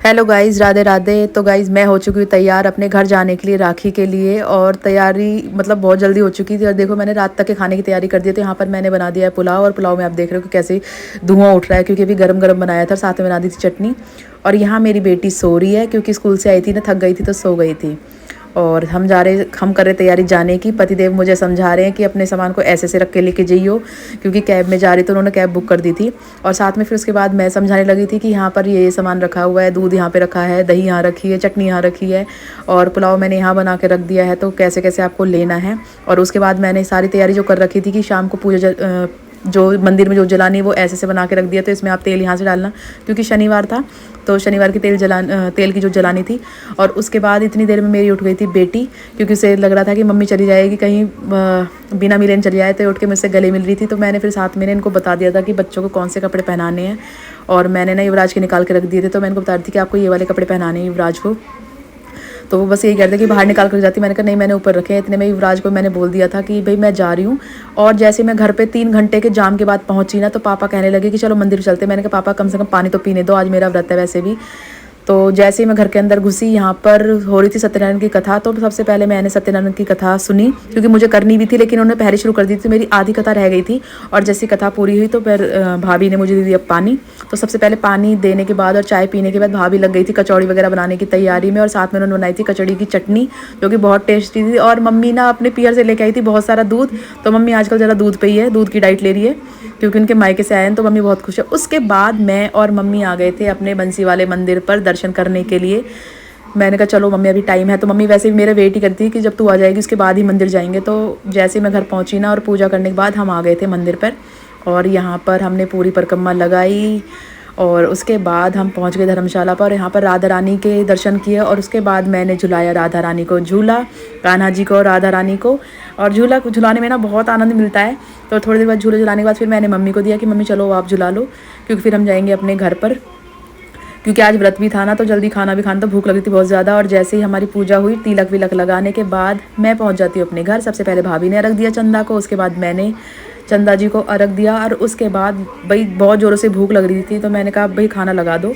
Hello guys, Radhe Radhe. तो guys मैं हो चुकी हूँ तैयार अपने घर जाने के लिए राखी के लिए। और तैयारी मतलब बहुत जल्दी हो चुकी थी। और देखो मैंने रात तक के खाने की तैयारी कर दी। तो यहाँ पर मैंने बना दिया है पुलाव। और पुलाव में आप देख रहे हो कि कैसे धुआं उठ रहा है, क्योंकि अभी गरम गरम बनाया था। साथ में बना दी थी चटनी। और यहाँ मेरी बेटी सो रही है, क्योंकि स्कूल से आई थी ना, थक गई थी तो सो गई थी। और हम कर रहे तैयारी जाने की। पतिदेव मुझे समझा रहे हैं कि अपने सामान को ऐसे से रख के लेके जाइयो, क्योंकि कैब में जा रही तो उन्होंने कैब बुक कर दी थी। और साथ में फिर उसके बाद मैं समझाने लगी थी कि यहाँ पर ये सामान रखा हुआ है, दूध यहाँ पे रखा है, दही यहाँ रखी है, चटनी यहाँ रखी है, और पुलाव मैंने यहाँ बना के रख दिया है, तो कैसे कैसे आपको लेना है। और उसके बाद मैंने सारी तैयारी जो कर रखी थी कि शाम को पूजा जो मंदिर में जो जलानी है वो ऐसे से बना के रख दिया। तो इसमें आप तेल यहाँ से डालना, क्योंकि शनिवार था तो शनिवार की तेल की जो जलानी थी। और उसके बाद इतनी देर में मेरी उठ गई थी बेटी, क्योंकि उसे लग रहा था कि मम्मी चली जाएगी कहीं, बिना मिले चली जाए। तो उठ के मुझसे गले मिल रही थी। तो मैंने फिर साथ में इनको बता दिया था कि बच्चों को कौन से कपड़े पहनाने हैं। और मैंने ना युवराज के निकाल के रख दिए थे। तो मैंने इनको बता रही थी कि आपको ये वाले कपड़े पहनाने हैं युवराज को। तो वो बस यही कहते कि बाहर निकाल कर जाती। मैंने कहा नहीं, मैंने ऊपर रखे हैं। इतने में युवराज को मैंने बोल दिया था कि भाई मैं जा रही हूँ। और जैसे मैं घर पे 3 घंटे के जाम के बाद पहुंची ना, तो पापा कहने लगे कि चलो मंदिर चलते। मैंने कहा पापा कम से कम पानी तो पीने दो, आज मेरा व्रत है वैसे भी। तो जैसे ही मैं घर के अंदर घुसी, यहाँ पर हो रही थी सत्यनारायण की कथा। तो सबसे पहले मैंने सत्यनारायण की कथा सुनी, क्योंकि मुझे करनी भी थी, लेकिन उन्होंने पहले शुरू कर दी थी तो मेरी आधी कथा रह गई थी। और जैसी कथा पूरी हुई तो फिर भाभी ने मुझे दे दिया पानी। तो सबसे पहले पानी देने के बाद और चाय पीने के बाद भाभी लग गई थी कचौड़ी वगैरह बनाने की तैयारी में। और साथ में उन्होंने बनाई थी कचौड़ी की चटनी, जो कि बहुत टेस्टी थी। और मम्मी ना अपने पियर से लेके आई थी बहुत सारा दूध। तो मम्मी आजकल ज़रा दूध पे ही है, दूध की डाइट ले रही है, क्योंकि उनके मायके से आए हैं। तो मम्मी बहुत खुश है। उसके बाद मैं और मम्मी आ गए थे अपने बंसी वाले मंदिर पर दर्शन करने के लिए। मैंने कहा चलो मम्मी अभी टाइम है। तो मम्मी वैसे भी मेरे वेट ही करती है कि जब तू आ जाएगी उसके बाद ही मंदिर जाएंगे। तो जैसे मैं घर पहुंची ना, और पूजा करने के बाद हम आ गए थे मंदिर पर। और यहाँ पर हमने पूरी परिक्रमा लगाई। और उसके बाद हम पहुंच गए धर्मशाला पर। यहाँ पर राधा रानी के दर्शन किए। और उसके बाद मैंने झुलाया राधा रानी को झूला, कान्हा जी को और राधा रानी को। और झूला झुलाने में ना बहुत आनंद मिलता है। तो थोड़ी देर बाद झूले झुलाने के बाद फिर मैंने मम्मी को दिया कि मम्मी चलो आप झुला लो, क्योंकि फिर हम जाएंगे अपने घर पर। क्योंकि आज व्रत भी था ना, तो जल्दी खाना भी खाना, तो भूख लगी थी बहुत ज़्यादा। और जैसे ही हमारी पूजा हुई, तिलक विलक लगाने के बाद मैं पहुंच जाती हूँ अपने घर। सबसे पहले भाभी ने अर्घ दिया चंदा को, उसके बाद मैंने चंदा जी को अर्घ दिया। और उसके बाद भाई बहुत ज़ोरों से भूख लग रही थी, तो मैंने कहा भाई खाना लगा दो।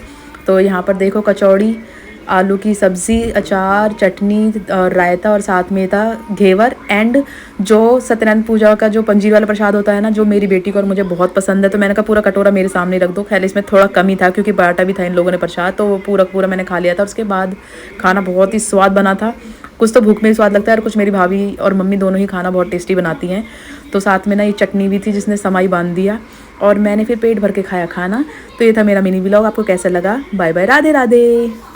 तो यहाँ पर देखो कचौड़ी, आलू की सब्ज़ी, अचार, चटनी और रायता, और साथ में था घेवर। एंड जो सत्यनारायण पूजा का जो पंजीर वाला प्रसाद होता है ना, जो मेरी बेटी को और मुझे बहुत पसंद है। तो मैंने कहा पूरा कटोरा मेरे सामने रख दो। खैर इसमें थोड़ा कमी था, क्योंकि बाटा भी था इन लोगों ने प्रसाद, तो वो पूरा मैंने खा लिया था। उसके बाद खाना बहुत ही स्वाद बना था। कुछ तो भूख में ही स्वाद लगता है, और कुछ मेरी भाभी और मम्मी दोनों ही खाना बहुत टेस्टी बनाती हैं। तो साथ में ना ये चटनी भी थी जिसने समाई बांध दिया। और मैंने फिर पेट भर के खाया खाना। तो ये था मेरा मिनी व्लॉग। आपको कैसा लगा? Bye bye, Radhe Radhe.